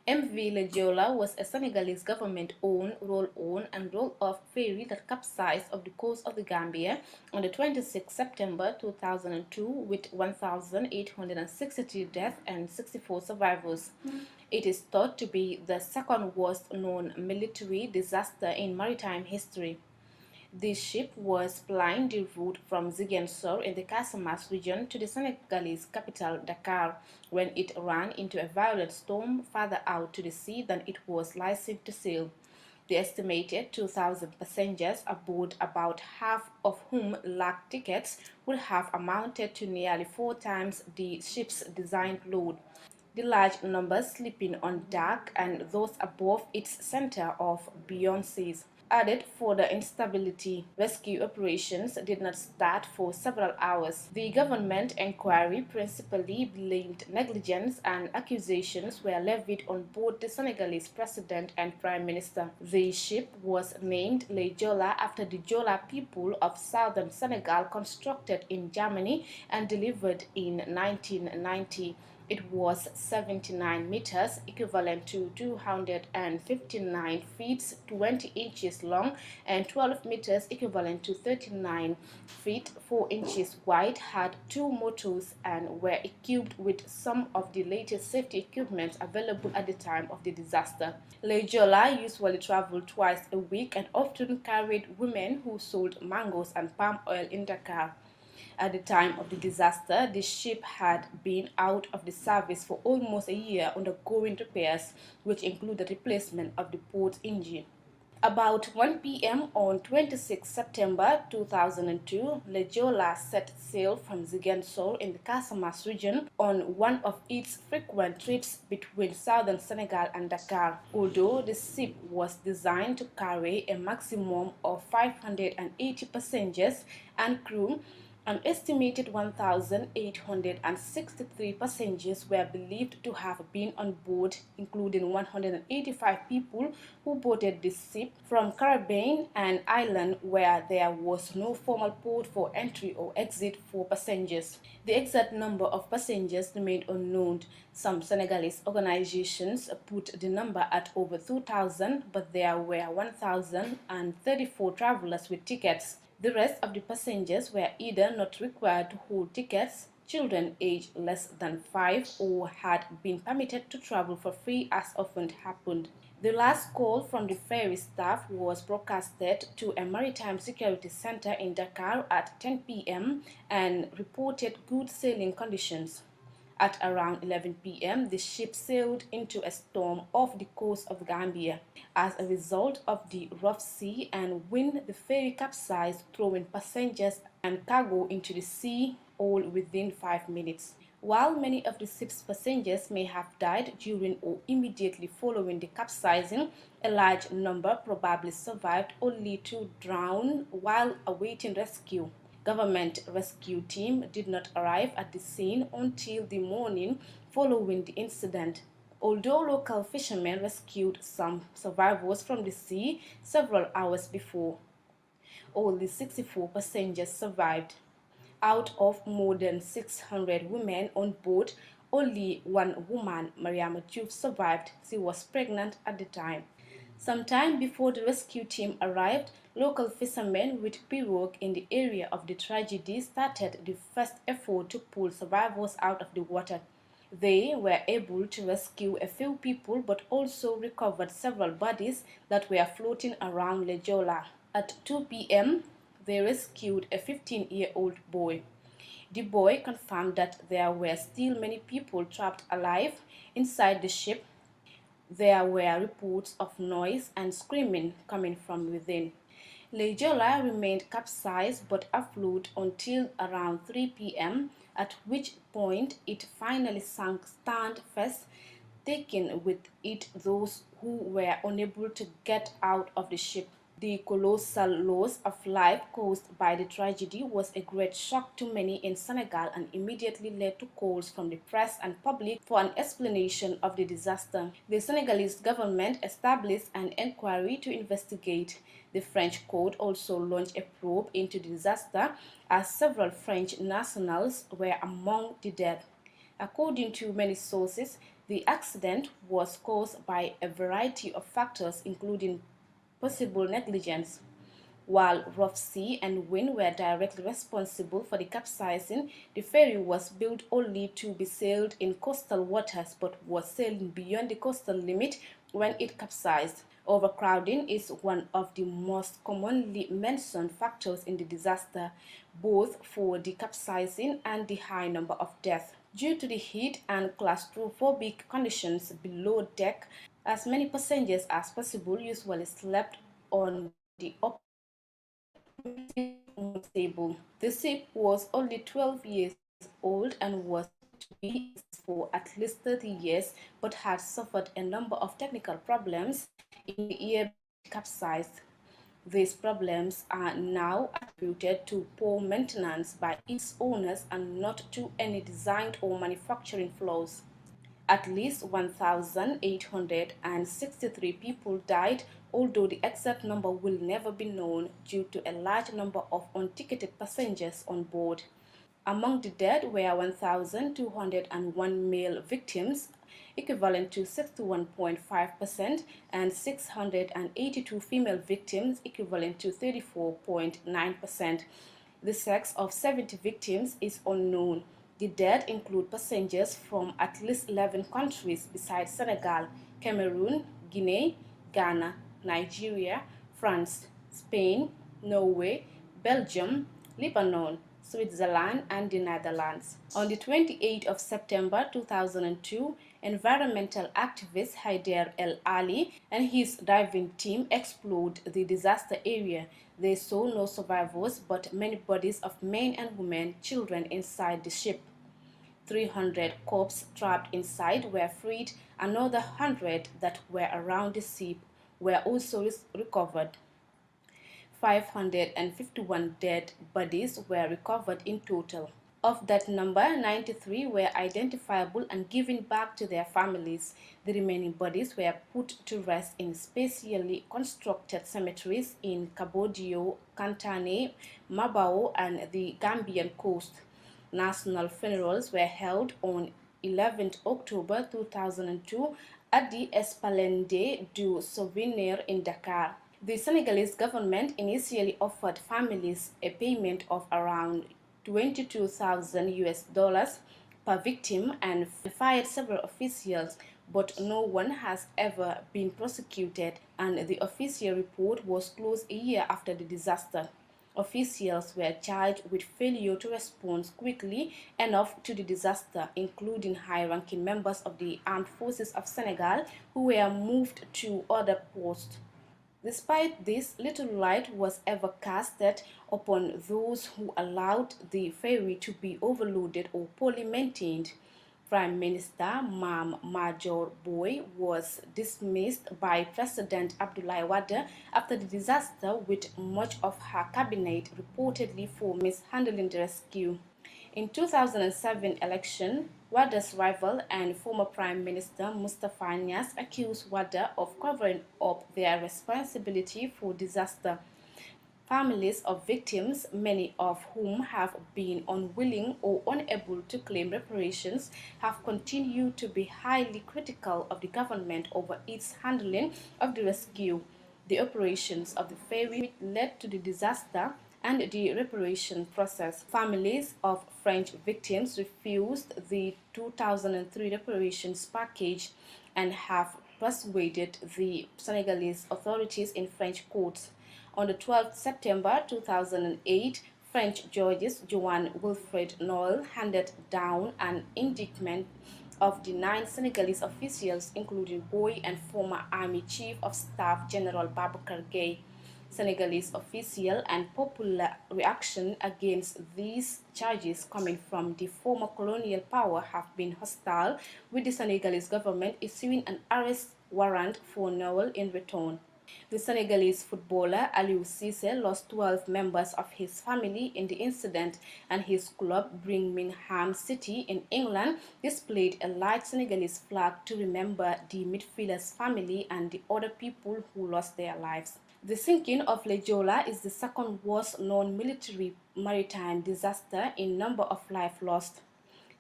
MV Jola was a Senegalese government-owned, roll-on and roll-off ferry that capsized off the coast of the Gambia on the 26th September 2002 with 1,863 deaths and 64 survivors. It is thought to be the second worst known military disaster in maritime history. This ship was plying the route from Ziguinchor in the Casamance region to the Senegalese capital Dakar when it ran into a violent storm farther out to the sea than it was licensed to sail. The estimated 2,000 passengers aboard, about half of whom lacked tickets, would have amounted to nearly 4 times the ship's designed load. The large numbers sleeping on deck and those above its center of buoyancy added further instability. Rescue operations did not start for several hours. The government inquiry principally blamed negligence, and accusations were levied on both the Senegalese president and prime minister. The ship was named Le Jola after the Jola people of southern Senegal, constructed in Germany and delivered in 1990. It was 79 meters, equivalent to 259 feet 20 inches long, and 12 meters, equivalent to 39 feet 4 inches wide, had two motors, and were equipped with some of the latest safety equipment available at the time of the disaster. Jola usually traveled twice a week and often carried women who sold mangoes and palm oil in Dakar. At the time of the disaster, the ship had been out of the service for almost a year, undergoing repairs, which included replacement of the port engine. About 1 p.m. on 26 September 2002, Jola set sail from Ziguinchor in the Casamance region on one of its frequent trips between southern Senegal and Dakar. Although the ship was designed to carry a maximum of 580 passengers and crew, an estimated 1,863 passengers were believed to have been on board, including 185 people who boarded the ship from Caribbean, an island where there was no formal port for entry or exit for passengers. The exact number of passengers remained unknown. Some Senegalese organizations put the number at over 2,000, but there were 1,034 travelers with tickets. The rest of the passengers were either not required to hold tickets, children aged less than 5, or had been permitted to travel for free, as often happened. The last call from the ferry staff was broadcasted to a maritime security center in Dakar at 10 p.m. and reported good sailing conditions. At around 11 p.m., the ship sailed into a storm off the coast of Gambia. As a result of the rough sea and wind, the ferry capsized, throwing passengers and cargo into the sea, all within 5 minutes. While many of the ship's passengers may have died during or immediately following the capsizing, a large number probably survived only to drown while awaiting rescue. Government rescue team did not arrive at the scene until the morning following the incident. Although local fishermen rescued some survivors from the sea several hours before, only 64 passengers survived. Out of more than 600 women on board, only one woman, Mariama Diouf, survived. She was pregnant at the time. Sometime before the rescue team arrived, local fishermen with pirogue in the area of the tragedy started the first effort to pull survivors out of the water. They were able to rescue a few people but also recovered several bodies that were floating around Jola. At 2 p.m., they rescued a 15-year-old boy. The boy confirmed that there were still many people trapped alive inside the ship. There were reports of noise and screaming coming from within. Jola remained capsized but afloat until around 3 p.m., at which point it finally sank stand first, taking with it those who were unable to get out of the ship. The colossal loss of life caused by the tragedy was a great shock to many in Senegal and immediately led to calls from the press and public for an explanation of the disaster. The Senegalese government established an inquiry to investigate. The French court also launched a probe into the disaster, as several French nationals were among the dead. According to many sources, The accident was caused by a variety of factors, including possible negligence. While rough sea and wind were directly responsible for the capsizing, the ferry was built only to be sailed in coastal waters but was sailing beyond the coastal limit when it capsized. Overcrowding is one of the most commonly mentioned factors in the disaster, both for the capsizing and the high number of deaths. Due to the heat and claustrophobic conditions below deck, as many passengers as possible usually slept on the upper deck, making it unstable. The ship was only 12 years old and was said to be in service for at least 30 years, but had suffered a number of technical problems in the year before it capsized. These problems are now attributed to poor maintenance by its owners and not to any design or manufacturing flaws. At least 1,863 people died, although the exact number will never be known due to a large number of unticketed passengers on board. Among the dead were 1,201 male victims, equivalent to 61.5%, and 682 female victims, equivalent to 34.9%. The sex of 70 victims is unknown. The dead include passengers from at least 11 countries besides Senegal, Cameroon, Guinea, Ghana, Nigeria, France, Spain, Norway, Belgium, Lebanon, Switzerland, and the Netherlands. On the 28th of September 2002, environmental activist Haider El Ali and his diving team explored the disaster area. They saw no survivors but many bodies of men and women, children inside the ship. 300 corpses trapped inside were freed. Another 100 that were around the ship were also recovered. 551 dead bodies were recovered in total. Of that number, 93 were identifiable and given back to their families. The remaining bodies were put to rest in specially constructed cemeteries in Kabodio, Kantane, Mabao, and the Gambian coast. National funerals were held on 11th October 2002 at the Esplanade du Souvenir in Dakar. The Senegalese government initially offered families a payment of around 22,000 US dollars per victim and fired several officials, but no one has ever been prosecuted, and the official report was closed a year after the disaster. Officials were charged with failure to respond quickly enough to the disaster, including high-ranking members of the armed forces of Senegal who were moved to other posts. Despite this, little light was ever casted upon those who allowed the ferry to be overloaded or poorly maintained. Prime Minister Mam Major Boy was dismissed by President Abdoulaye Wade after the disaster, with much of her cabinet reportedly for mishandling the rescue. In 2007 election, Wade's rival and former Prime Minister Mustafa Niasse accused Wade of covering up their responsibility for disaster. Families of victims, many of whom have been unwilling or unable to claim reparations, have continued to be highly critical of the government over its handling of the rescue, the operations of the ferry which led to the disaster, and the reparation process. Families of French victims refused the 2003 reparations package and have persuaded the Senegalese authorities in French courts. On the 12th September 2008, French judges Joan Wilfred Noël handed down an indictment of the 9 Senegalese officials, including Boy and former Army Chief of Staff General Babacar Gaye. Senegalese official and popular reaction against these charges coming from the former colonial power have been hostile, with the Senegalese government issuing an arrest warrant for Noël in return. The Senegalese footballer Aliou Cissé lost 12 members of his family in the incident, and his club Birmingham City in England displayed a light Senegalese flag to remember the midfielder's family and the other people who lost their lives. The sinking of Jola is the second worst known military maritime disaster in number of lives lost.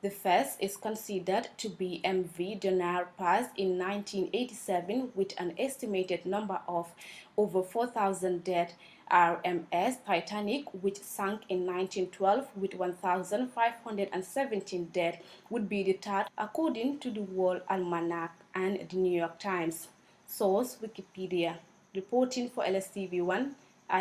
The first is considered to be MV Donar Paz in 1987 with an estimated number of over 4,000 dead. RMS Titanic, which sank in 1912 with 1,517 dead, would be the third according to the World Almanac and the New York Times. Source Wikipedia. Reporting for LSTV1,